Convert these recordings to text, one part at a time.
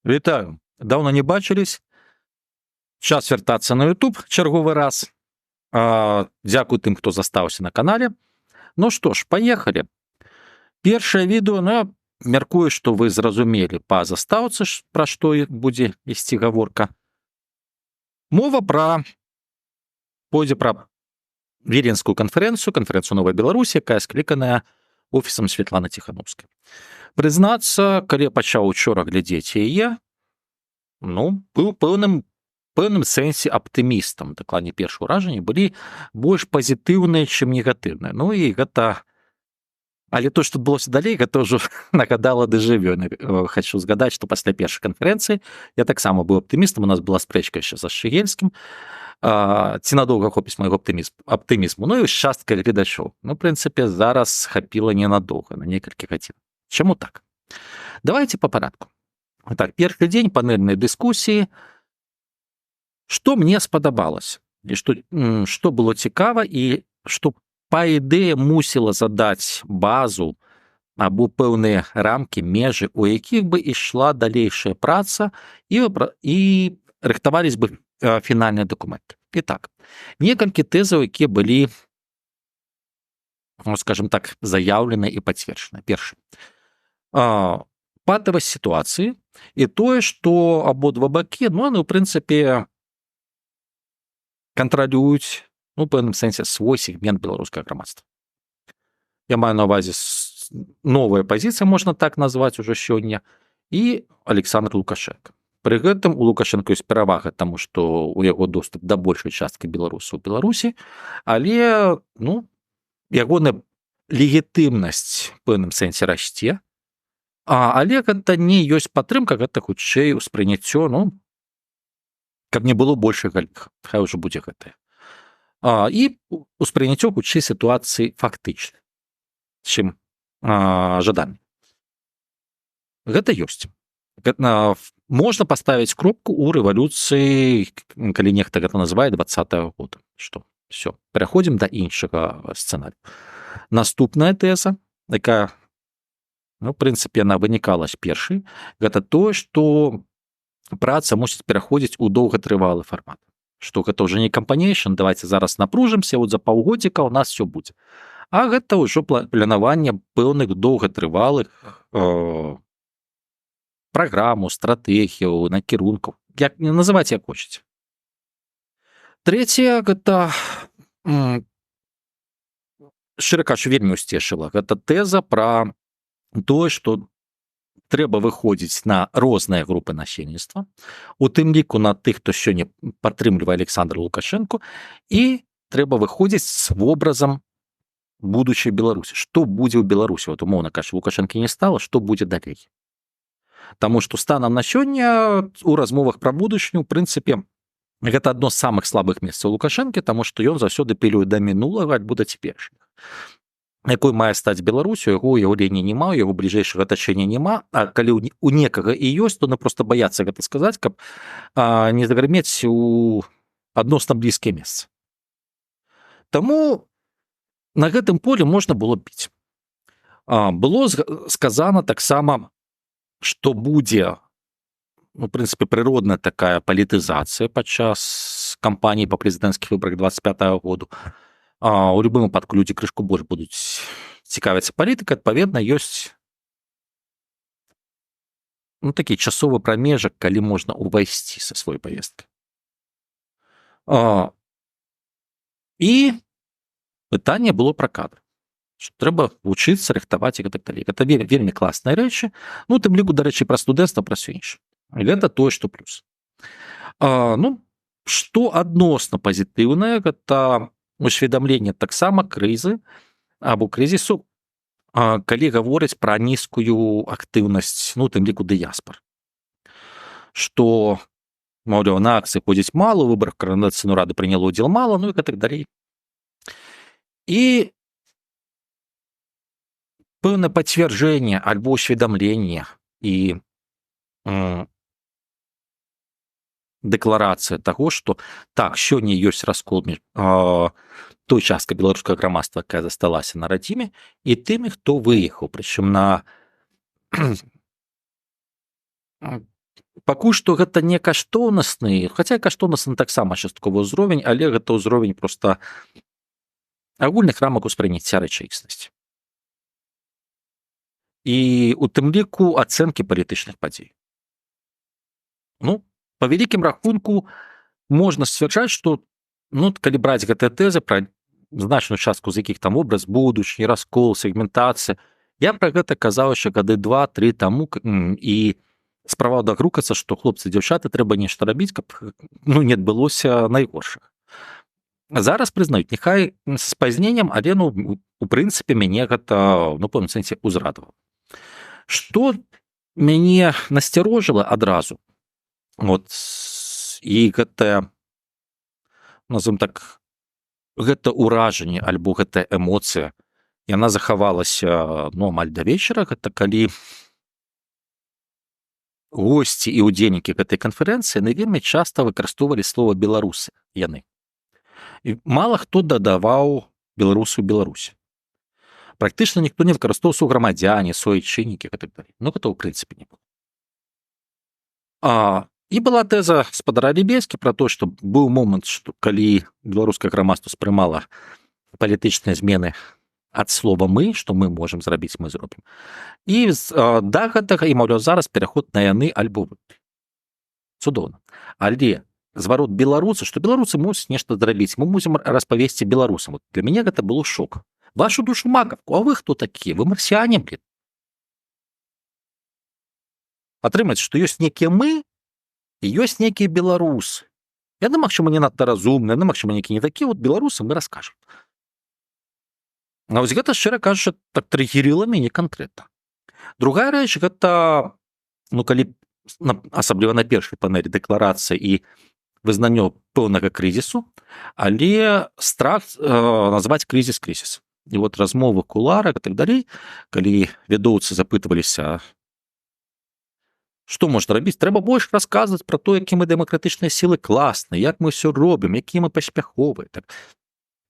Вітаю. Давно не бачились. Час вяртацца на YouTube чарговы раз. Дзякуй тым, хто застаўся на канале. Ну што ж, паехалі. Першае відэо, ну, я мяркую, што вы зразумелі па застаўцы, пра што будзе ісці гаворка. Мова пойдзе пра Віленскую канферэнцыю Новай Беларусі, якая скліканая офісам Святланы Ціханаўскай. Прызнацца, калі я пачаў учора глядзець яе, ну, быў пэўным сэнсе аптымістам. Дакладней, першыя ўражанні былі больш пазітыўныя, чым негатыўныя. Ну і гэта... Але то, што адбылося далей, гэта ўжо нагадала дэжавю. Хачу згадаць, што пасля першай канферэнцыі я таксама быў аптымістам, у нас была спрэчка яшчэ за Шчыгельскім. Ці надоўга хопіць майго аптымізму. Ну і частка гледачоў. Ну, в прынцыпе, зараз хапіла ненадоўга, на некалькі гадзін. Чаму так? Давайте па парадку. Так, першы дзень панельнай дыскусіі. Што мне спадабалася? І што было цікава і што па ідэі мусіла задаць базу або пэўныя рамкі, межы, у якіх бы ішла далейшая праца і рыхтавались бы фінальныя дакументы. І так, некалькі тэзаў, якія былі, скажем так, заяўлены і пацверджаны. Першы. Патавасць сітуацыі і тое, што абодва бакі, ну, в прынцыпе, кантралююць, ну, в пэўным сэнсе, свой сегмент беларускага грамадства. Я маю на ўвазе новая пазіцыя, можна так назваць ужо сёння, і Александр Лукашенко. Пры гэтым у Лукашенко ёсць перавага таму, што у яго доступ да большай часткі беларусаў у Беларусі, але, ну, ягоная легітымнасць в пэўным сэнсе расце, але гэта не ёсць падтрымка, гэта хутчэй успрыняццё, ну, каб не было большых галіх, хай ужо будзе гэтае. І успрыняццё хутчэй сітуацыі фактычна, чым жаданне. Гэта ёсць. Можна паставіць кропку ў рэвалюцыі, калі нехта гэта называе 20-го года. Што? Всё, пераходзім да іншага сцэнарыю. Наступная тэза, якая, ну, в прынцыпе, яна вынікала з першай, гэта тое, што праца мусіць пераходзіць у доўгатрывалы фармат. Што гэта ўжо не кампанейшн, давайте зараз напружымся, от за паўгодзіка у нас все будзе. А гэта ўжо планаванне пэўных доўгатрывалых праграмаў, стратэгіяў, накірункаў. Як не называць, як хочаце. Трэцяе, гэта, шчыра кажучы, вельмі ўсцешыла. Гэта тэза пра тое, што трэба выходзіць на розныя групы насельніцтва, у тым ліку на тых, хто сёння падтрымлівае Александра Лукашенко, і трэба выходзіць з вобразам будучай Беларусі. Што будзе ў Беларусі? Вот, умоўна кажучы, Лукашенко не стала, што будзе далей? Таму што станам на сёння у размовах пра будучыню, в прынцыпе, гэта адно з самых слабых месцаў Лукашэнкі, таму што ён заўсёды апелюе да мінулага альбо да цяперашняга. Якой мае стаць Беларусю, яго ўяўлення няма, яго бліжэйшага атачэння няма, а калі у некага і ёсць, то проста баяцца гэта сказаць, каб не загрымець у адносна блізкія месцы. Таму на гэтым полі можна было біць. Было сказана таксама, што будзе, ну, в прынцыпе, прыродная такая палітызацыя падчас кампаніі па прэзідэнцкіх выбарах 25-го году. У любым выпадку людзі крышку больш будуць цікавіцца палітыкай, адпаведна, ёсць, ну, такі часовы прамежак, калі можна ўвайсці са сваёй паездкай. І пытанне было пра кадры. Трэба вучыцца, рыхтаваць і гэтак далей. Гэта вельмі класныя рэчы. Ну, тым ліку, дарэчы, пра студэнцтва, пра ўсё іншае. Але гэта тое, што плюс. Ну, што адносна пазітыўнае, гэта усведамленне таксама крызы або крызісу, калі гаворыць пра нізкую актыўнасць, ну, тым ліку дыяспар. Што, маўляў, на акцыі ходзіць мала, у выбарах Коордынацыйнай рады прыняло ўдзел мала, ну і гэтак далей. І пэўнае пацвярджэнне альбо ўсведамленне і дэкларацыя таго, што так, сёння ёсць раскол той часткай беларускага грамадства, якая засталася на радзіме, і тымі, хто выехаў, прычым на Пакуль што гэта не каштоўнасны, хаця каштоўнасны таксама частковы ўзровень, але гэта ўзровень проста агульных рамак успрыняцця рэчаіснасці. І у тым ліку ацэнкі палітычных падзей. Ну, па вялікім рахунку можна сцвярджаць, што калі браць гэтыя тэзы пра значную частку з якіх там вобраз будучыні, раскол, сегментацыя, я пра гэта казаў яшчэ гады 2-3 таму, і справа дагрукацца, што хлопцы, дзяўчаты, трэба нешта рабіць, каб не адбылося найгоршых. Зараз прызнаюць, няхай з спазненнем, але у прынцыпе мяне гэта ну пэўным сэнсе узрадавала. Што мяне насцярожыла адразу, і гэтая, назовем так, гэта ўражанне альбо гэтая эмоцыя, яна захавалася амаль да вечара, гэта калі госці і ўдзельнікі гэтай канферэнцыі вельмі часта выкарыстоўвалі слова беларусы яны. І мала хто дадаваў беларусы ў Беларусі. Практычна ніхто не выкарыстоўваў грамадзяне, суайчыннікі і так далей. Гэта ў прынцыпе не было. І была тэза спадара Лібецкі пра то, што быў момант, што калі беларускае грамадства спрымала палітычныя змены ад слова мы, што мы можам зрабіць, мы зробім. І да гэтага, і маўляў, зараз пераход на яны альбо вы. Цудоўна. Але зварот беларусы, што беларусы мусяць нешта зрабіць, мы мусім распавесці беларусам. Для мяне гэта было шок. Вашу душу макавку, а вы хто такія? Вы марсіяне, блин. Атрымаць, што ёсць некія мы, і ёсць нейкія беларусы. Яны, магчыма, не надта разумныя, яны, магчыма, нейкія не такія, беларусы мы раскажам. А вось гэта, шчыра кажучы, так трыгерыла мяне канкрэтна. Другая рэч, гэта, калі, асабліва на першай панелі дэкларацыя і вызнаннё пэўнага крызісу, але страх назваць крызіс крызіс. І размовы кулара і так далей, калі вядоўцы запытваліся, што можна рабіць? Трэба больш расказваць пра то, які мы дэмакратычныя сілы класныя, як мы ўсё робім, якія мы паспяховыя.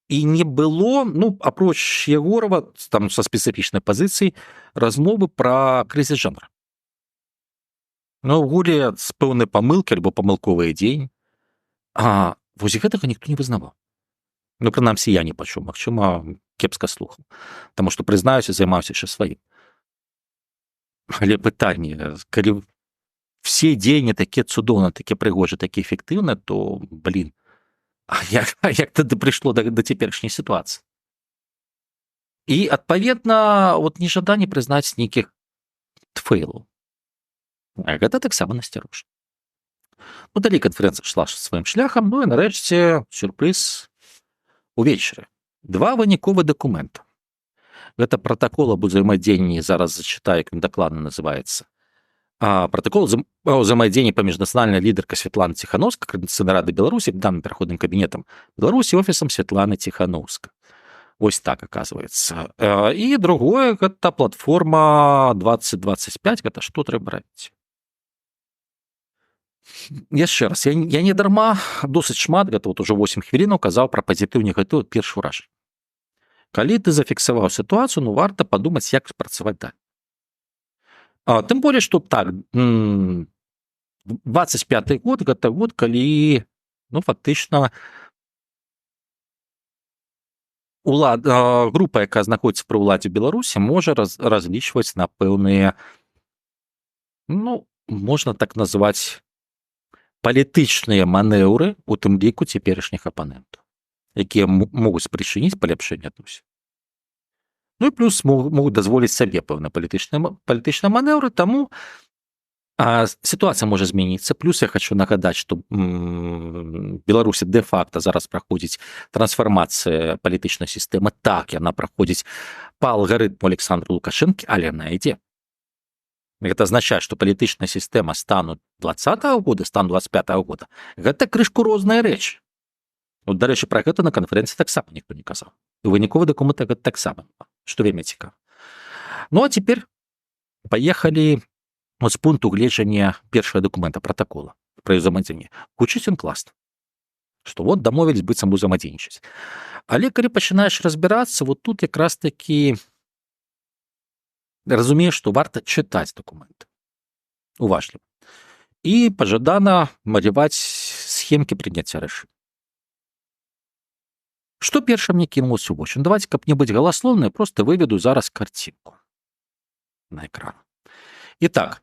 І не было, апроч Егорова, там са спецыфічнай пазіцыі, размовы пра крызіс жанра. Гулі з пэўнай памылкі альбо памылковыя дзеянні. Вось гэтага ніхто не вызнаваў. Прынамсі, я не пачуў, магчыма, кепска слухаў. Таму што, прызнаюся, займаўся яшчэ сваім. Але пытанне, калі все дзеянні такія цудоўныя, такія прыгожыя, такія эфектыўныя, то, як тады прыйшло да цяперашняй сітуацыі? І, адпаведна, нежаданне прызнаць нейкіх фэйлаў. Гэта таксама насцярожна. Далей канферэнцыя шла сваім шляхам, і нарэшце сюрпрыз увечары. 2 выніковыя дакумента. Гэта протокол об узаемодействии, зараз зачитаю, як він докладно называется. Протокол о взаимодействии поміж национальной лидеркой Светланой Тихановской, Координаційної ради Беларуси, данным переходным кабинетом Беларуси, офисом Светланы Тихановской. Ось так, оказывается. И другое, это платформа 2025, это что треба робити? Яшчэ раз, я не дарма досыць шмат, гэта уже 8 хвілінаў казаў пра пазітыў, негатыў, першы ўражанне. Калі ты зафіксаваў сітуацыю, варта падумаць, як працаваць далей. Тым болей, што так, 25-й год, гэта год, калі, фактычна, група, якая знаходзіцца пры ўладзе Беларусі, можа разлічваць на пэўныя, можна так назваць, палітычныя манеўры, у тым ліку цяперашніх апанентаў, якія могуць спрычыніць паляпшэнне адносін. І плюс могуць дазволіць сабе пэўныя палітычныя манеўры, таму сітуацыя можа змяніцца. Плюс я хочу нагадаць, што Беларусі дэ-факта зараз праходзіць трансфармацыя палітычнай сістэмы. Так, яна праходзіць па алгарытму Александра Лукашэнкі, але яна ідзе. Гэта азначае, што палітычная сістэма стану 20-го года, стану 25-го года. Гэта крышку розная рэч. Дарэчы, пра гэта на канферэнцыі таксама ніхто не казаў. Выніковы дакумент гэта таксама, што вельмі цікава. А цяпер паехалі з пункту гледжання першага дакумента, протакола пра ўзаемадзеянне. Гучыць ён класна. Што дамовілись быццам узаемадзейнічаць. Але калі пачынаеш разбірацца, тут якраз такі разумееш, што варта чытаць дакументы. Уважліва. і пажадана маляваць схемкі прыняцця рашэння. Што першае мне кінулася ў вочы? Давайте, каб не быць галаслоўнай, просто выведу зараз карцінку на экран. Итак,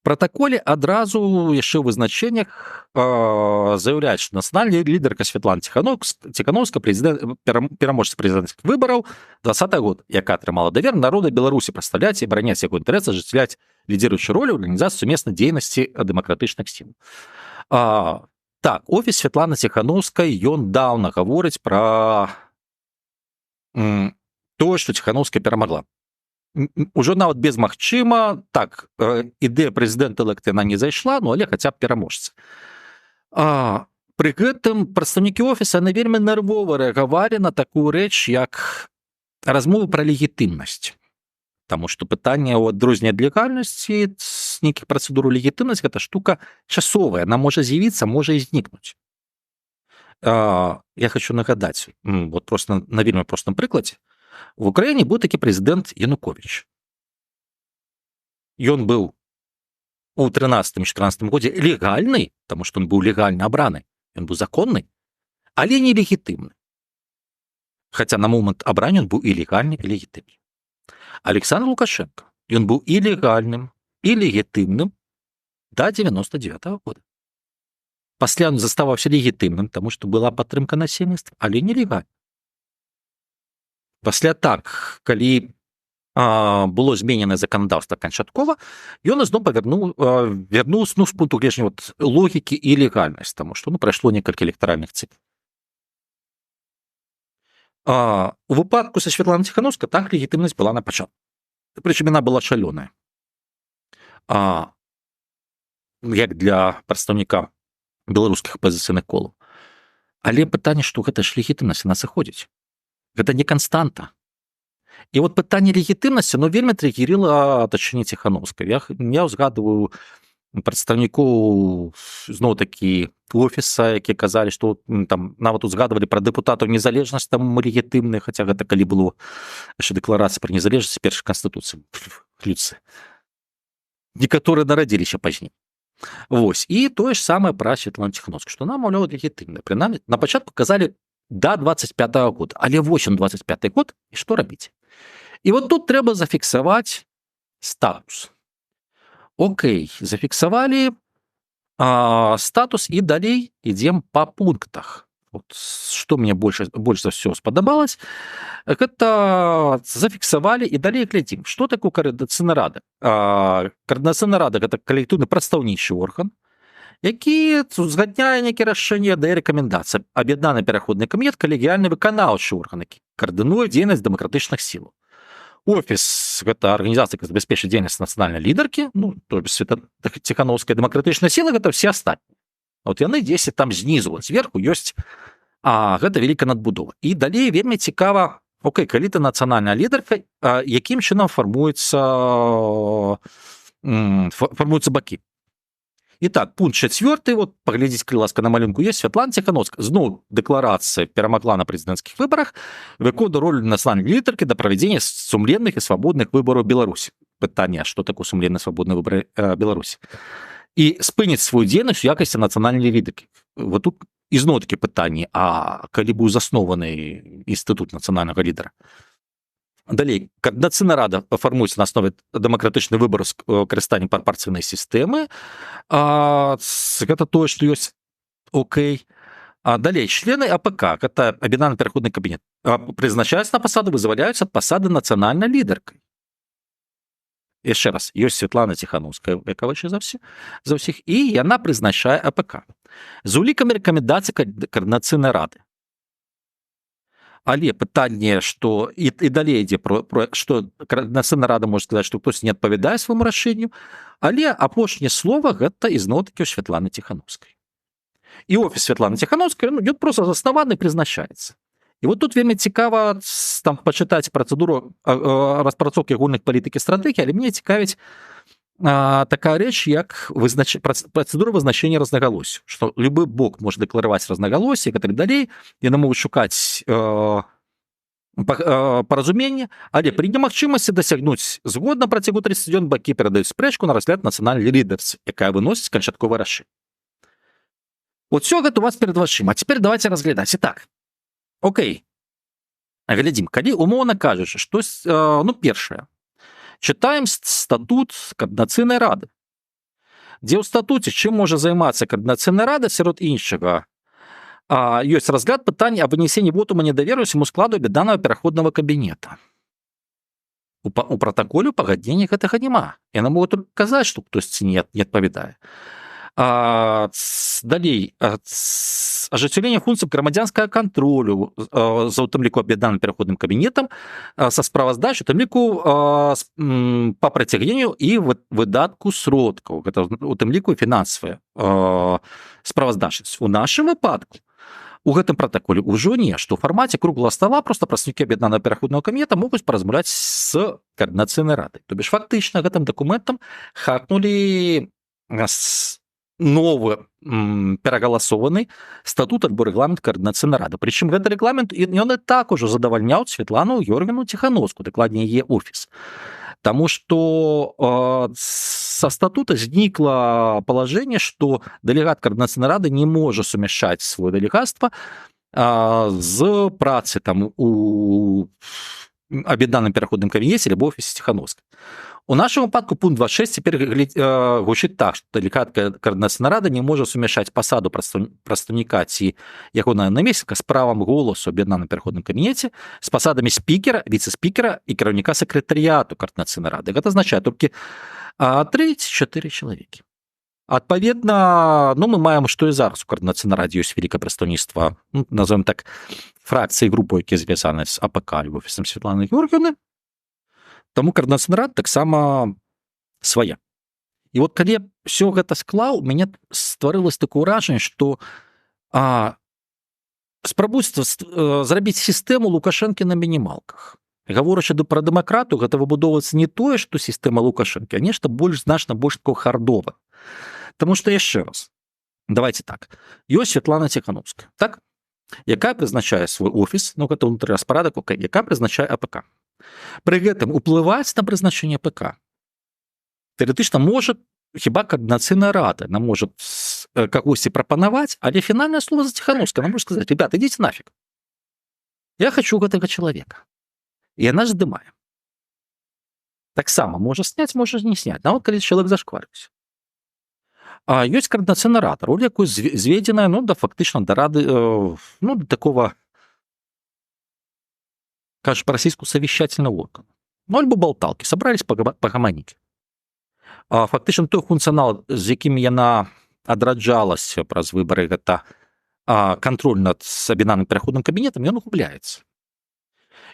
в протоколе адразу яшчэ ў вызначэннях заяўляюць, што нацыянальная лідарка Святлана Ціхановская, пераможца прэзідэнцкіх выбараў 2020 год, якая атрымала давер народа Беларусі прадстаўляць і абараняць яго інтарэсы, ажыццяўляць лідзіруючую ролю ў арганізацыі сумеснай дзейнасці дэмакратычных сіл. Так, офіс Святланы Ціхановскай, ён даўна гаворыць пра тое, што Ціхановская перамагла. Ужо нават безмагчыма, так, ідэя прэзідэнта-элект яна не зайшла, ну але хаця б пераможца. Пры гэтым прадстаўнікі офіса яны вельмі нервова рэагавалі на такую рэч, як размовы пра легітымнасць. Таму што пытанне ў адрозненне ад легальнасці з нейкіх працэдур легітымнасць гэта штука часовая, она можа з'явіцца, можа і знікнуць. Я хочу нагадаць, вот просто на вельмі простым прыкладзе. В Украіне быў такі прэзідэнт Януковіч. Ён быў у 13-14 годзе легальны, таму што ён быў легальна абраны, ён быў законны, але не легітымны. Хаця на момант абрання ён быў і легальны, і легітымны. Александр Лукашенко, ён быў і легальным, і легітымным да 99-го года. Пасля ён заставаўся легітымным, таму што была падтрымка насельніцтва, але нелегальна. Пасля так, калі было змененае заканадаўства канчаткова, ён ізноў вярнуў з пункту гледжання логікі і легальнасць, таму што прайшло некалькі электаральных циклаў. У выпадку са Святланай Ціхановскай так легітымнасць была на пачатку. Прычым яна была шалёная. Як для прадстаўніка беларускіх апазіцыйных колаў. Але пытанне, што гэта ж легітымнасць, яна сыходзіць. Гэта не канстанта. І вот пытанне легітымнасці, оно вельмі триггерила атачэнне Ціхановскай. Я ўзгадываю прадстаўнікоў зноў-такі офіса, якія казалі, што там нават узгадывалі пра дэпутатаў незалежнасць, там мы легітымныя, хаця гэта калі было яшчэ дэкларацыя пра незалежнасць першай канстытуцыі. Некаторыя нарадзіліся пазней. Вось. І тое ж самае пра Святлану Ціхановскую, што нам, маўляў, легітымна. Прынамсі, на пачатку казалі да 25-го года. Але вось он 25-й год, і што рабіць? І вот тут трэба зафіксаваць статус. Окей, зафіксавалі статус і далей ідзем па пунктах. Вот, што мне больш за ўсё спадабалось, гэта зафіксавалі і далей глядзім. Што такое координацыйная рада? Координацыйная рада – гэта калектыўны прадстаўнічы орган, які узгадняе нейкія рашэнні, дае рэкамендацыі. Аб'яднаны пераходны камітэт – калегіяльны выканаўчы орган, які каардынуе дзейнасць дэмакратычных сілаў. Офіс – гэта арганізацыя, якая забяспечыць дзейнасць нацыянальнай лідаркі, то бишь Ціхановская дэмакратычная сіла – гэта все астатнія. Вот яны 10 там знізу, вот зверху ёсць гэта вялікая надбудова. І далей вельмі цікава, окей, калі ты нацыянальная лідарка, якім чынам фармуюцца бакі. Итак, пункт 4, вот паглядзіць, калі ласка, на малюнку есть Святлана Ціхановская. Зноў дэкларацыя перамагла на прэзідэнцкіх выбарах, выконвае роль нацыянальнай лідаркі да правядзення сумленных і свабодных выбараў Беларусі. Пытанне, што такое сумленны свабодны выбар Беларусі? І спыніць сваю дзейнасць у якасці нацыянальнай лідаркі. Вот тут ізноў-такі пытанне, калі быў заснованы інстытут нацыянальнага лідара? Далей, координацыйная рада фармуецца на аснове дэмакратычных выбараў з карыстаннем прапорцыйнай сістэмы. Гэта тое, што ёсць окей. Далей, члены АПК, гэта аб'яднаны пераходны кабінет, прызначаюцца на пасады, вызваляюцца ад пасады нацыянальнай лідаркай. Яшчэ раз, ёсць Святлана Ціхановская, якая вышэй за ўсіх, і яна прызначае АПК. З улікамі рэкамендацый координацыйнай рады. Але пытанне, што і далей ідзе што координацыйная рада можа сказаць, што хтось не адпавядае свайму рашэнню, але апошняе слова гэта ізноў-такі ў Святланы Ціхановскай. І офіс Святланы Ціхановскай, ён проста заснаваны і прызначаецца. І вот тут вельмі цікава там пачытаць працэдуру распрацоўкі агульных палітыкі і стратэгіі, але мне цікавіць такая рэч, як працэдура вызначэння рознагалоссяў, што любы бок можа дэклараваць рознагалоссі, і так далей, яны могуць шукаць паразуменне, але пры немагчымасці дасягнуць згод на працягу 30 дзён бакі перадаюць спрэчку на разгляд нацыянальнай лідарцы, якая выносіць канчатковае рашэнне. Вот все гэта у вас перад вачыма. А цяпер давайте разглядаць. Итак, окей, глядзім, калі умоўна кажучы, што ну першае, чытаем статут Координацыйнай рады, дзе ў статуце чым можа займацца Координацыйная рада сярод іншага, ёсць разгляд пытання аб вынесенні вотума недаверу ўсяму складу аб'яднанага пераходнага кабінета. У пратаколе пагаднення гэтага няма. Яны могуць толькі казаць, што хтосьці не адпавядае. Далей, ажыццяўленне функцый грамадзянскага кантролю, за ў тым ліку аб'яднаным пераходным кабінетам, са справаздачай, у тым ліку па прыцягненню і выдатку сродкаў, гэта у тым ліку фінансавая справаздачнасць. У нашым выпадку у гэтым пратаколе ўжо не, што ў фармаце круглага стала проста прадстаўнікі аб'яднанага пераходнага кабінета могуць паразмаўляць з Координацыйнай радай. То бишь фактычна гэтым дакументам хакнулі новы перагаласованы статут альбо рэгламент Координацыйнай рады. Прычым гэты рэгламент ён і так ужо задавальняў Святлану Георгіевну Ціхановскую, дакладней яе офіс. Таму што са статута знікла палажэнне, што дэлегат Координацыйнай рады не можа сумяшчаць сваё дэлегацтва з працы там у аб'яднаным пераходным кабінеце альбо офісе Ціхановскай. У нашым выпадку пункт 26 цяпер гучыць так, што дэлегат Координацыйнай рады не можа сумяшчаць пасаду прадстаўніка ці ягонага намесніка з правам голасу ў аб'яднаным пераходным кабінеце з пасадамі спікера, віцэ-спікера і кіраўніка сакратарыяту Координацыйнай рады. Гэта азначае толькі 3-4 чалавекі. Адпаведна, ну, мы маем, што і зараз у Координацыйнай радзе ёсць вялікае прадстаўніцтва, ну, назовем так, фракцыі групы, якія звязаны з АПК альбо офісам Святланы Георгіевны. Таму Координацыйная рада таксама свая. І вот калі ўсё гэта склаў, у мяне стварылася такое ўражанне, што спрабуюць зрабіць сістэму Лукашэнкі на мінімалках. Гаворачы пра дэмакратыю, гэта выбудоўваецца не тое, што сістэма Лукашэнкі, а нешта значна больш такое хардовае. Таму што яшчэ раз, давайте так, ёсць Святлана Ціхановская, так? Якая прызначае свой офіс, ну гэта ўнутры распарадак, якая прызначае АПК. Пры гэтым уплываць на прызначэнне АПК тэарэтычна можа хіба Координацыйная рада, она можа кагосьці прапанаваць, але фінальнае слово за Ціхановскай, она можа сказаць: ребята, ідзіце нафиг, я хочу гэтага чалавека. І яна здымае. Таксама можа сняць, можа не сняць, нават калі чалавек зашкварыўся. А ёсць Координацыйная рада, роль якой зведзеная, ну, да фактычна да рады, ну, да такого, кажется по-российски, совещательного органа. Ну, альбо болталки, собрались пагаманіць. Фактычна той функцыянал, з якім яна адраджалася праз выбары, гэта кантроль над аб'яднаным пераходным кабінетам, ён губляецца.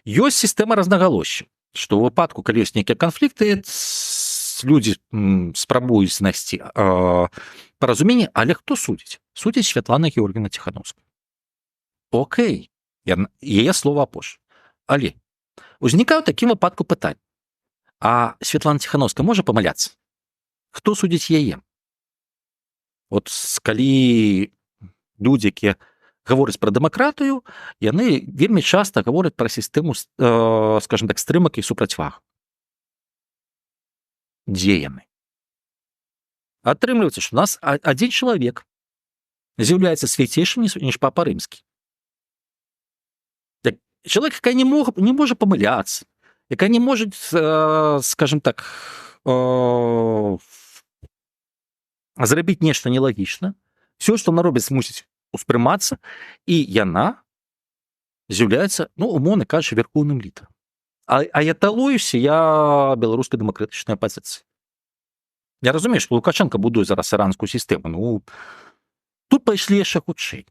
Ёсць сістэма разнагалосся, што ў выпадку, калі ёсць нейкія канфлікты, людзі спрабуюць знайсці паразуменне, але хто судзіць? Судзіць Святлана Георгіевна Ціхановская. Окей, яе слова апошняе. Але узнікае ў такім выпадку пытанне: а Святлана Ціхановская можа памыляцца? Хто судзіць яе? От калі людзі, якія гавораць пра дэмакратыю, яны вельмі часта гавораць пра сістэму, скажем так, стрымак і супрацьваг. Дзе яны? Атрымліваецца, што у нас адзін чалавек з'яўляецца свяцейшым, ніж папа рымскі. Человек, якая не можа памыляцца, якая не можа, скажем так, зрабіць нешта нелагічна, все, што она робіць, мусіць успрымацца, і яна з'яўляецца, ну, умоўна кажучы, верхоўным лідарам. А я талуюся, я беларускай дэмакратычнай апазіцыі. Я разумею, што Лукашенко будуе зараз іранскую сістэму, ну, тут пайшлі яшчэ хутчэй.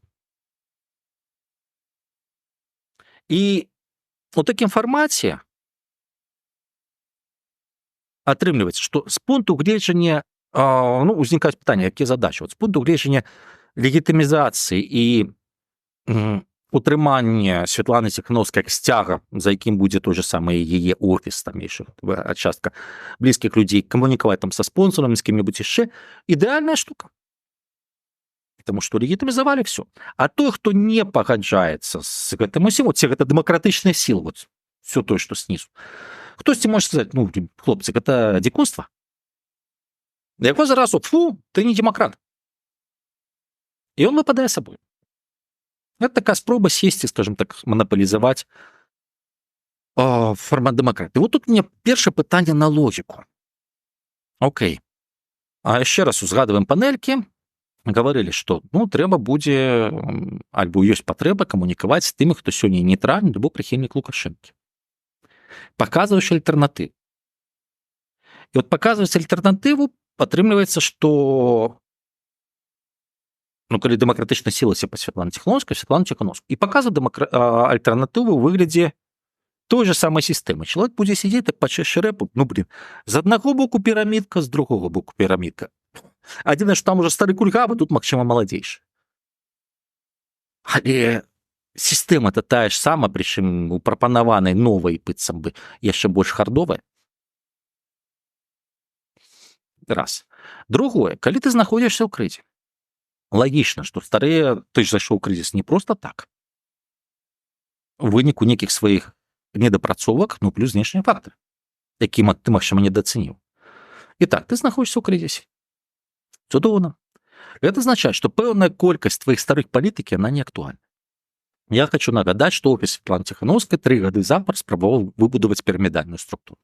І у такім фармаце атрымліваецца, што з пункту гледжання, ну, узнікаюць пытанні, якія задачы. З пункту гледжання легітымізацыі і утрымання Святланы Ціхановскай як сцяга, за якім будзе той же самы яе офіс, там яшчэ частка блізкіх людзей, камунікаваць там са спонсорам, з кім-небудзь яшчэ, ідэальная штука. потому што легітымізавалі все. А той, хто не пагаджаецца з гэтым усім, ці гэта дэмакратычныя сілы, все тое, што снізу, хтосьці можа сказаць, ну, хлопцы, гэта дзікунства. Яго зараз, фу, ты не демакрат. І ён выпадае сабой. Это такая спроба сесці, скажем так, манаполізаваць формат дэмакратыі. Вот тут мне першае пытанне на логіку. Окей. А яшчэ раз узгадываем панелькі, гаварылі, што ну, трэба будзе, альбо ёсць патрэба камунікаваць з тымі, хто сёння нейтральны, альбо прыхільнік Лукашэнкі. Паказваючы альтэрнатыву. І от паказваць альтэрнатыву, атрымліваецца, што ну, калі дэмакратычна сілася па Святлане Ціхановскай, і паказвае альтэрнатыву ў выглядзе той же самай сістэмы. Чалавек будзе сидзець так пачэшчы рэпу, ну, блин, з аднаго боку пірамідка, з другога боку пірамідка. Адзінае, што там уже стары кульгавы, тут, магчыма, маладзейшы. Але сістэма-то тая ж сама, прычым у прапанаванай новай, быццам бы, яшчэ больш хардовая. Раз. Другое, калі ты знаходзішся ў крызе, лагічна, што старыя, ты ж зайшоў у крызіс не проста так. У выніку нейкіх сваіх недапрацовак, ну, плюс знешнія фактары, які ты, магчыма, недацаніў. І так, ты знаходзішся ў крызісе. Цудоўна. Гэта азначае, што пэўная колькасць тваіх старых палітыкі, яна не актуальна. Я хочу нагадаць, што офіс Святланы Ціхановскай 3 гады запар спрабаваў выбудаваць пірамідальную структуру.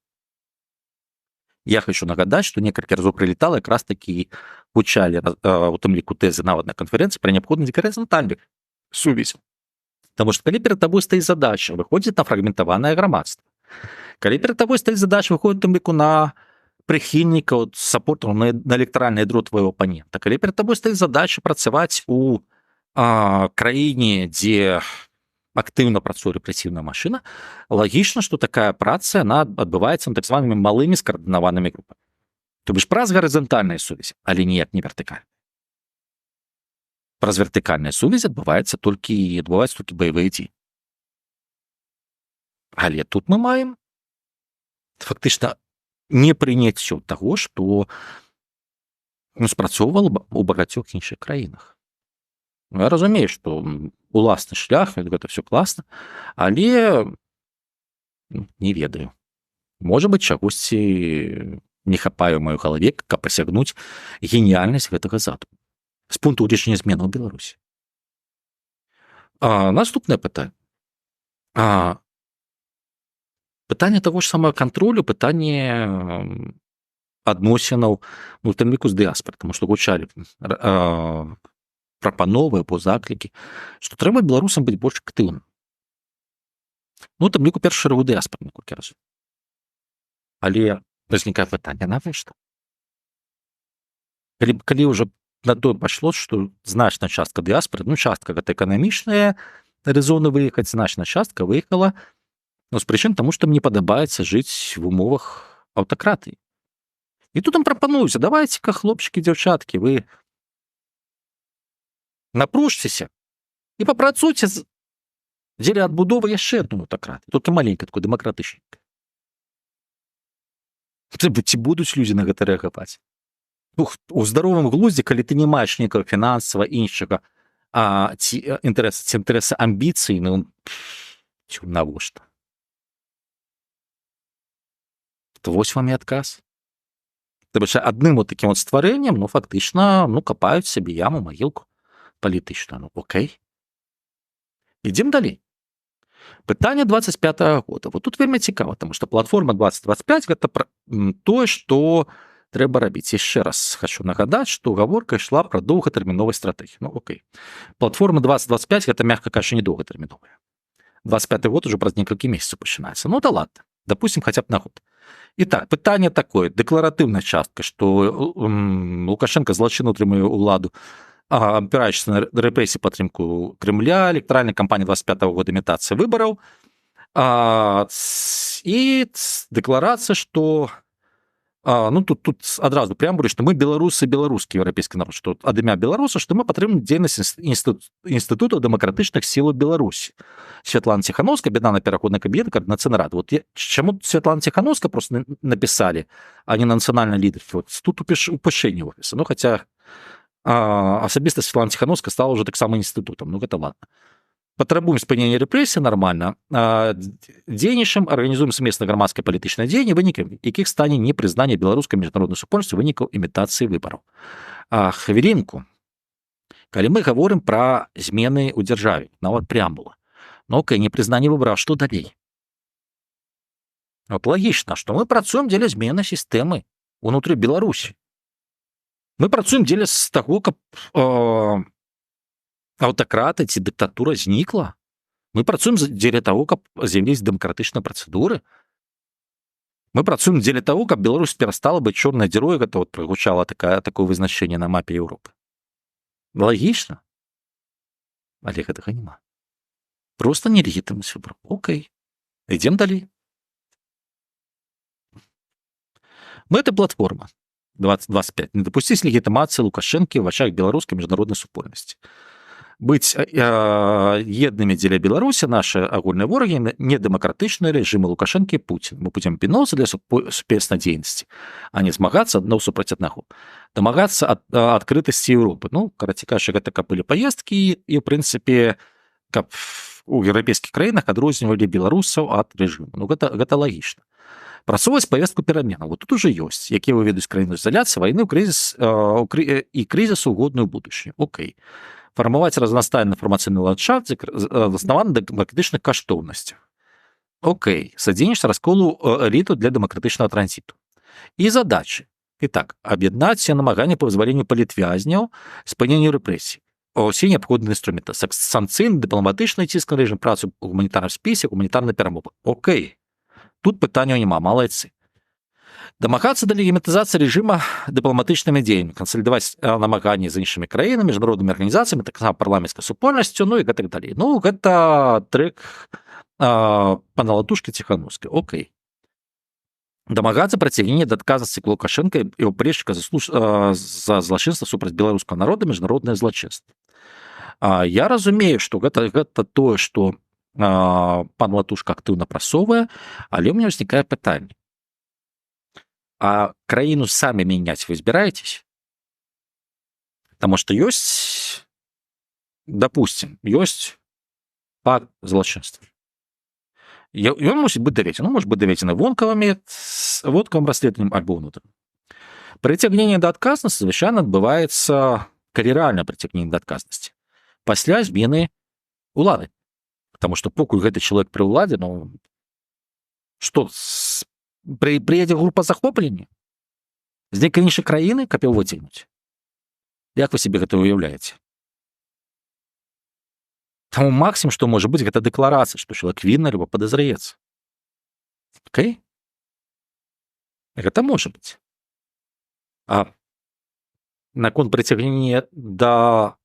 Я хочу нагадаць, што некалькі разоў прылетала, якраз такі гучалі у тым ліку тэзы нават на канферэнцыі пра неабходнасць гарызантальных сувязяў. Таму што калі перад табой стаіць задача выходзіць на фрагментаванае грамадства, калі перад табой стаіць задача выходзіць у тым ліку на прыхільнікаў сапортаў на электральнае ядро твайго апанента, калі перад табой стаіць задача працаваць у краіне, дзе актыўна працуе рэпрэсіўная машына, лагічна, што такая праца яна адбываецца так званымі малымі скаардынаванымі групамі. То бишь праз гарызантальныя сувязі, але ніяк не вертыкальныя. Праз вертыкальная сувязь адбываюцца толькі баявыя дзеянні. Але тут мы маем фактычна непрыняццё таго, што спрацоўвала у багацьох іншых краінах. Я разумею, што уласны шлях, гэта все класна, але не ведаю. Можа быць, чагосьці не хапае ў маёй галаве, каб пасягнуць геніяльнасць гэтага задуму з пункту гледжання зменаў у Беларусі. Наступнае пытанне. Пытанне таго ж самого кантролю, пытанне адносінаў, ну, у тым ліку з дыаспорай, таму што гучалі прапановы або заклікі, што трэба беларусам быць больш актыўным. Ну, у тым ліку першы шэрагу дыаспоры некалькі разоў. Але узнікае пытанне, навошта? Калі ўжо на тое пайшло, што значная частка дыаспоры, ну, частка гэта эканамічная рэзоны выехаць, значная частка выехала, ну, з прычын таму, што мне падабаецца жыць в умовах аўтакратыі. І тут ім прапануюць, давайце-ка, хлопчыкі, дзяўчаткі, вы напружцеся і папрацуйце дзеля адбудовы яшчэ адну аўтакратыю, толькі маленькая, такой дэмакратычненькая. Ці будуць людзі на гэта рэагаваць? У здаровым глуздзе, калі ты не маеш нейкага фінансава іншага ці інтарэса амбіцыі, ну, навошта? То вось вам і адказ. Адным вот таким вот стварэннем, ну, фактычна, ну, капаюць сабе яму, магілку палітычную. Ну, окей. Ідзем далей. Пытанне 25-го года. Вот тут вельмі цікава, таму што платформа 2025 гэта тое, што трэба рабіць. Яшчэ раз хочу нагадаць, што гаворка ішла пра доўгатэрміновай стратэгіі. Ну, окей. Платформа 2025 гэта, мягка кажучы, не доўгатэрміновая. 25-й год уже праз некалькі месяцаў пачынаецца. Ну, да ладно. Допустим, хотя б на год. Итак, пытанне такое, дэкларатыўная частка, што Лукашенко злачынна утрымае ўладу, апіраючыся на рэпрэсіі падтрымку Крымля, электаральная кампанія 25-го года, імітацыя выбараў, і дэкларацыя, што ну, тут адразу преамбуле, што мы беларусы, беларускі еўрапейскі народ, што ад імя беларуса, што мы падтрымліваем дзейнасць інстытуту дэмакратычных сілаў Беларусі. Святлана Ціхановская, аб'яднана пераходная кабінета, координацыйны рада. Вот чаму Святлана Ціхановская просто написали, а не нацыянальны лідар? Вот тут упішэнне офіса. Ну, хаця асабіста Светлана Ціхановская стала ўжо таксама інстытутам. Ну гэта ладно. Патрабуем спынення рэпрэсій нармальна, дзейнічаем, арганізуем сумеснае грамадскае палітычнае дзеянне, вынікам якіх стане непрызнанне беларускай міжнароднай супольнасці вынікаў імітацыі выбараў. Хвілінку. Калі мы гаворым пра змены ў дзяржаве, нават преамбула, ну окей, непрызнанне выбараў, што далей? Вот лагічна, што мы працуем дзеля змены сістэмы ўнутры Беларусі. Мы працуем дзеля з таго, каб аўтакраты ці дыктатура знікла. Мы працуем дзеля таго, каб з'явіліся дэмакратычныя працэдуры. Мы працуем дзеля таго, каб Беларусь перастала быць чорнай дзірой, гэта вот прагучала такое вызначэнне на мапе Еўропы. Лагічна. Але гэтага няма. Проста нелегітымнасць выбараў. Окей. Ідзем далей. Мэта платформа 2025. Не дапусціць легітымацыі Лукашэнкі ў вачах беларускай міжнароднай супольнасці. Быць еднымі дзеля Беларусі нашы агульныя ворагі недэмакратычныя рэжымы Лукашэнкі і Пуціна. Мы будзем піноўся для супольнай дзейнасці, а не змагацца адно супраць аднаго. Дамагацца адкрытасці Еўропы. Ну, карацей кажучы, гэта каб былі паездкі і, ў прынцыпе, каб у еўрапейскіх краінах адрознівалі беларусаў ад рэжыму. Ну, гэта лагічна. Прасоўваць павестку пераменаў. Вот тут уже ёсць, якія выведуць краіну ізаляцыі, вайны, і крызісу ў годную будучыню. Окей. Фармаваць разнастайны інфармацыйны ландшафт, заснаваны на дэмакратычных каштоўнасцях. Окей. Садзейнічаць расколу эліту для дэмакратычнага транзіту. І задачы. Итак, аб'яднаць все намаганні па вызваленню палітвязняў, спыненню рэпрэсій. Усе неабходныя інструменты. Санкцыйны, дыпламатычны ціск на рэжым, працу ў гуманітарным спісе, гуманітарная перамова. Окей. Тут пытанняў няма, малайцы. Дамагацца да легімітызацыі рэжыма дыпламатычнымі дзеяннямі, кансалідаваць намаганні з іншымі краінамі, міжнароднымі арганізацыямі, таксама парламенцкай супольнасцю, ну і гэтак далей. Ну, гэта трэк па налатушкі Ціхановскай. Окей. Дамагацца прыцягнення да адказнасці Лукашэнка і ўпрэшчыка за злачынства супраць беларускага народа, міжнароднае злачынства. Я разумею, што гэта тое, што пан Латушка актыўна прасоўвае, але ў мяне ўзнікае пытанне. А краіну самі мяняць вы збіраецесь? Таму што ёсць, допустим, ёсць пакт злачынства. Ён мусіць быць даведзены. Ну, можа быць даведзены вонкавым расследаваннем альбо ўнутраным. Прыцягненне да адказнасці звычайна адбываецца, калі рэальнае прыцягненне да адказнасці, пасля змены улады. Потому что покуль гэты чалавек пры ўладзе, ну, што, прыедзе група захоплення з нейкай іншай краіны, каб яго выцягнуць. Як вы себе гэта уяўляеце? Таму максімум, што можа быць, гэта дэкларацыя, што чалавек вінны альбо падазраецца. Окей? Гэта можа быць. А наконт прыцягнення да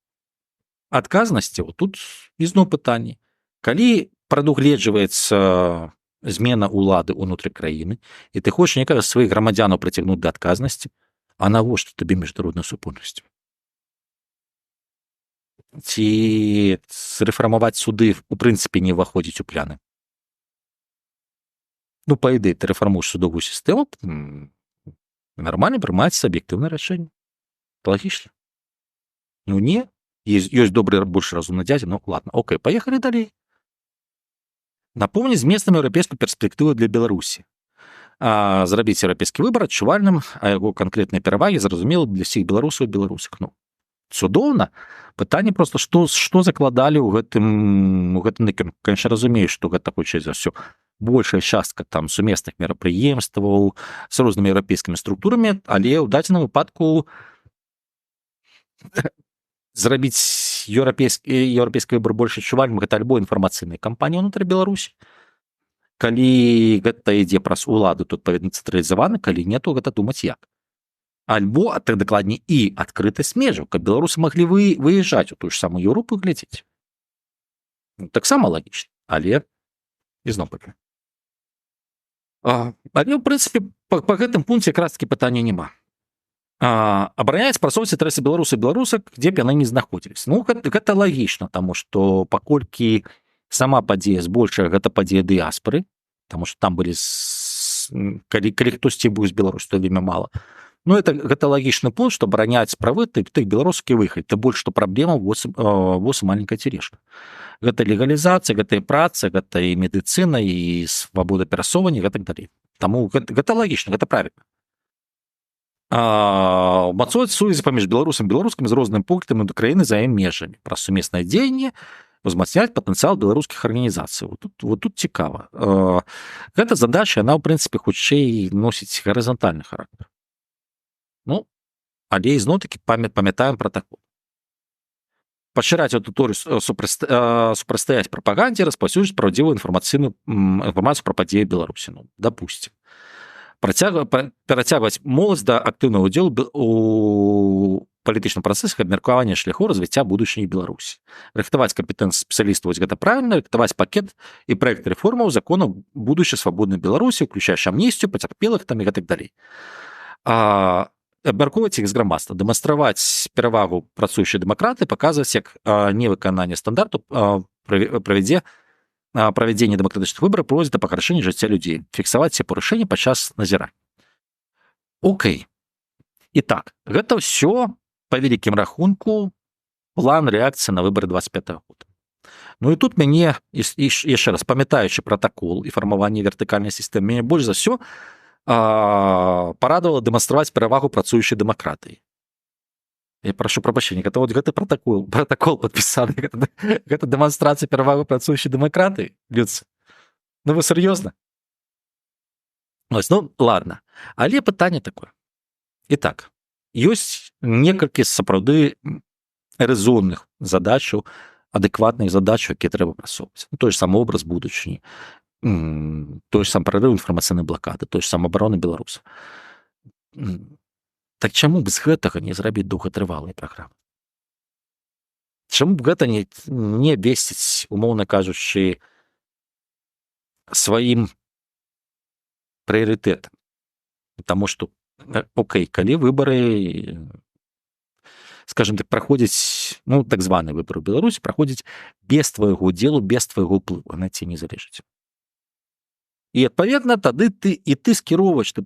адказнасці, тут ізноў пытанне. Калі прадугледжваецца змена улады ўнутры краіны, і ты хочаш некага сваіх грамадзянаў прыцягнуць да адказнасці, а навошта табе міжнародная супольнасць? Ці рэфармаваць суды у прынцыпе не ўваходзіць у пляны? Ну, па ідэі, ты рэфармуеш судовую сістэму, нармальна прымаецца аб'ектыўнае рашэнне. Лагічна. Ну, не. Ёсць добры, больш разумны дзядзя, ну, ладно, окей, паехалі далей. Напомніць зместную еўрапейскую перспектыву для Беларусі. Зрабіць еўрапейскі выбар адчувальным, а яго канкрэтныя перавагі зразумелы для ўсіх беларусаў і беларусак. Ну, цудоўна. Пытанне проста, што закладалі ў гэтым накірунку. Канешне, разумею, што гэта хутчэй за ўсё большая частка там сумесных мерапрыемстваў з рознымі еўрапейскімі структурамі, але ў дадзеным выпадку зрабіць еўрапейскі выбар больш адчувальным, гэта альбо інфармацыйная кампанія ўнутры Беларусі. Калі гэта ідзе праз уладу, тут павінна цэнтралізавана, калі не, то гэта думаць як. Альбо, а так дакладней, і адкрытасць межаў, каб беларусы маглі выязджаць у тую ж самую Еўропу і глядзець. Таксама лагічна, але ізноў таки. Але, ў прынцыпе, па гэтым пункце якраз-такі пытання няма. Абараняць прасоўваць інтарэсы беларусаў і беларусак, дзе б яны не знаходзіліся. Ну, гэта лагічна, таму што паколькі сама падзея збольшая, гэта падзея дыяспары, таму што там былі, калі хтосьці быў з Беларусі, то вельмі мала. Ну, гэта лагічны пункт, што абараняць правы тых беларусаў, які выехалі. Тым больш, што праблема воз маленькая цяжка. Гэта легалізацыя, гэта і праца, гэта і медыцына, і свабода перасоўвання, гэтак далей. Таму гэта лагічна, гэта правільна. Умацоўваць сувязі паміж беларусамі і беларускамі з рознымі пунктамі да краіны за ім межамі праз сумеснае дзеянне, узмацняць патэнцыял беларускіх арганізацый. Вот тут цікава. Гэта задача, яна, ў прынцыпе, хутчэй носіць гарызантальны характар. Ну, але ізноў-такі памятаем пратакол. Пашыраць аўдыторыю, супрацьстаяць прапагандзе, распаўсюджваць праўдзівую інфармацыйную інфармацыю пра падзеі Беларусі. Ну, дапусцім. Перацягваць моладзь да актыўнага ўдзелу у палітычным працэсах абмеркавання шляхоў развіцця будучыні Беларусі. Рыхтаваць кампетэнцыі спецыялістаў, гэта правільна, рыхтаваць пакет і праект рэформаў законаў будучай свабоднай Беларусі, уключаючы амністыю, пацярпелых там і гэтак далей. Абмяркоўваць іх з грамадства, дэманстраваць перавагу працуючай дэмакраты, паказваць, як невыкананне стандарту правядзенне дэмакратычных выбараў прыводзіць да пагаршэння жыцця людзей, фіксаваць все парушэнні падчас назірання. Окей. І так, гэта ўсё па вялікім рахунку план рэакцыі на выбары 25-го года. Ну і тут мяне, яшчэ раз, памятаючы пратакол і фармаванне вертыкальнай сістэмы, мяне больш за ўсё парадавала дэманстраваць перавагу працуючай дэмакратыі. Я прашу прабачэння, гэты пратакол падпісаны, гэта дэманстрацыя перавагу працуючай дэмакратыі? Людцы, ну вы сур'ёзна? Ну, ладно. Але пытанне такое. І так, ёсць некалькі сапраўды рэзонных задачаў, адэкватных задачаў, якія трэба прасоўваць. Той ж самы образ будучыні, той ж сам прарыў інфармацыйнай блакады, той ж сам абарона беларусаў. Так чаму б з гэтага не зрабіць доўгатрывалыя праграмы? Чаму б гэта не весціць, умоўна кажучы, сваім прыярытэтам? Таму што, окей, калі выбары, скажем так, праходзяць, ну, так званыя выбары ў Беларусі, праходзяць без твайго ўдзелу, без твайго ўплыву, на ці не залежыць. І, адпаведна, тады ты скіроўваеш, ты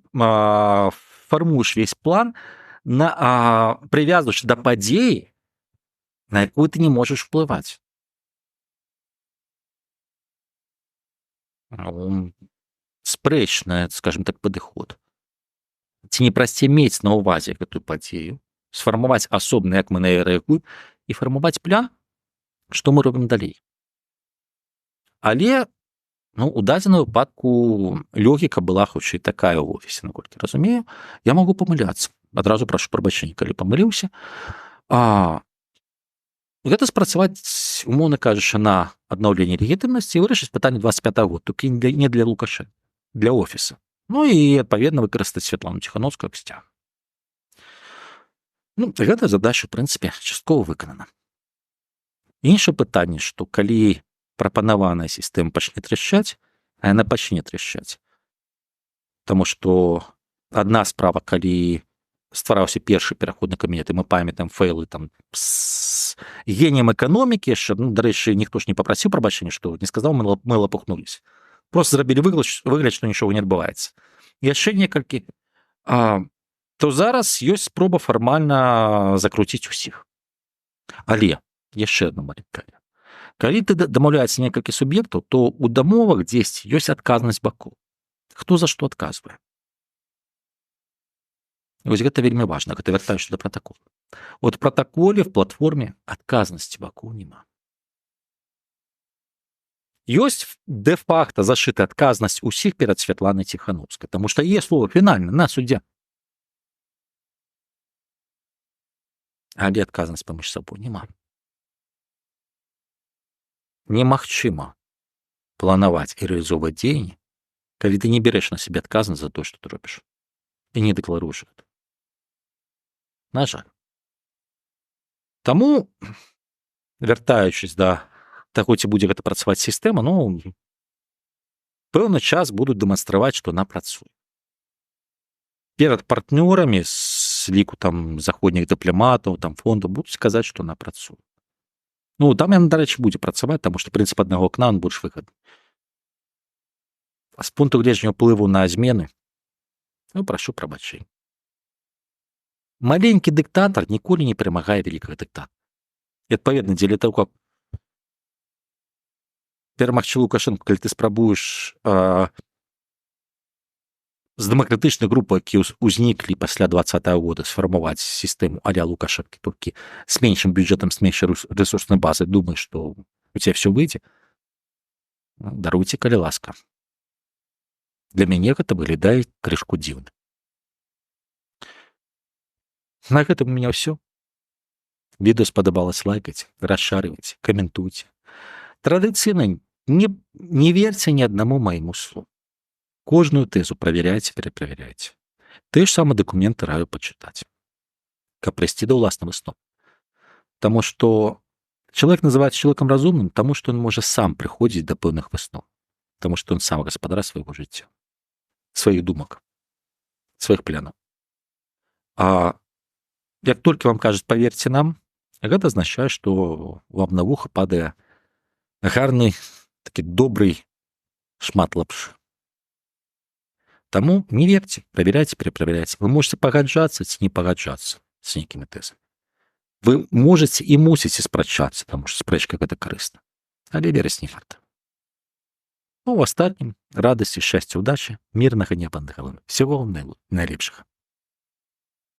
фармуеш весь план, прывязваючы да падзеі, на якую ты не можаш уплываць. Спрэчны, скажем так, падыход. Ці не прасцей мець на ўвазе гэтую падзею, сфармаваць асобна, як мы на яе рэагуем, і фармаваць план, што мы робім далей. Але, ну, у дадзеным выпадку логіка была хутчэй такая ў офісе, наколькі разумею. Я магу памыляцца. Адразу прашу прабачэння, калі памыліўся. Гэта спрацаваць, умоўна кажучы, на аднаўленне легітымнасці і вырашыць пытанне 25-го года, толькі не для Лукашэнка, для офіса. Ну і, адпаведна, выкарыстаць Святлану Ціхановскую як сцяг. Ну, гэта задача, у прынцыпе, часткова выканана. Іншае пытанне, што калі прапанаваная сістэма пачне трашчаць, а яна пачне трашчаць. Таму што адна справа, калі ствараўся першы пераходны кабінет, і мы памятаем фэйлы там з геніем эканомікі, яшчэ, ну, дарэчы, ніхто ж не папрасіў прабачэння, што не сказаў, мы лапухнуліся. Просто зрабілі выгляд, што нічога не адбываецца. Яшчэ некалькі. То зараз ёсць спроба фармальна закруціць усіх. Але, яшчэ адна маленькая. Калі ты дамаўляецца некалькі суб'ектаў, то ў дамовах дзесьці ёсць адказнасць бакоў. Хто за што адказвае? І вось гэта вельмі важна, гэта вяртаючы да пратакола. От в пратаколе, в платформе адказнасці бакоў няма. Ёсць дэ-факта зашыта адказнасць усіх перад Святланай Ціхановскай, таму што яе слова фінальна на суддзе. Але адказнасць паміж сабой няма. Немагчыма планаваць і рэалізоўваць дзеянні, калі ты не бярэш на сябе адказнасць за тое, што ты робіш, і не дэкларуеш гэта. На жаль. Таму, вяртаючись да таго, ці будзе гэта працаваць сістэма, ну, пэўны час будуць дэманстраваць, што яна працуе. Перад партнёрамі з ліку там заходніх дыпламатаў, там фондаў будуць сказаць, што яна працуе. Ну, там яна, дарэчы, будзе працаваць, таму што прынцып аднаго акна, он больш выгадны. А з пункту гледжання ўплыву на змены, ну, прашу прабачэння. маленькі дыктатар ніколі не перамагае вялікага дыктатара. І адпаведна, дзеля таго, каб перамагчы Лукашенко, калі ты спрабуеш з дэмакратычнай групы, які ўзніклі пасля 20-го года, сфармаваць сістэму а-ля Лукашэнкі, толькі з меншым бюджэтам, з меншай рэсурснай базай, думаеш, што у цябе все выйдзе, даруйце, калі ласка. Для мяне гэта выглядае крышку дзіўна. На гэтым у меня ўсё. Відэо спадабалось, лайкаць, расшарываць, каментуйце. Традыцыйна не верьце ні аднаму майму слову. Кожную тэзу праверяйце, пераправярайце. Тыя ж самыя дакументы раю пачытаць, каб прыйсці да ўласнага выснову. Таму што чалавек называецца чалавекам разумным, таму што ён можа сам прыходзіць да пэўных высноў, таму што ён сам гаспадар свайго жыцця, сваіх думак, сваіх планаў. А як толькі вам кажуць, паверьце нам, гэта азначае, што вам на вуха падае гарны, такі добрый шмат лапшы. Таму не верьце, праверяйце, пераправярайце. Вы можете пагаджацца ці не пагаджацца з нейкімі тэзамі. Вы можаце і мусіце спрачацца, таму што спрэчка гэта карысна. Але верыць не варта. Ну, у астатнім радасці, шчасця, удачы, мірнага неба над галавой. Всего вам найлепшага.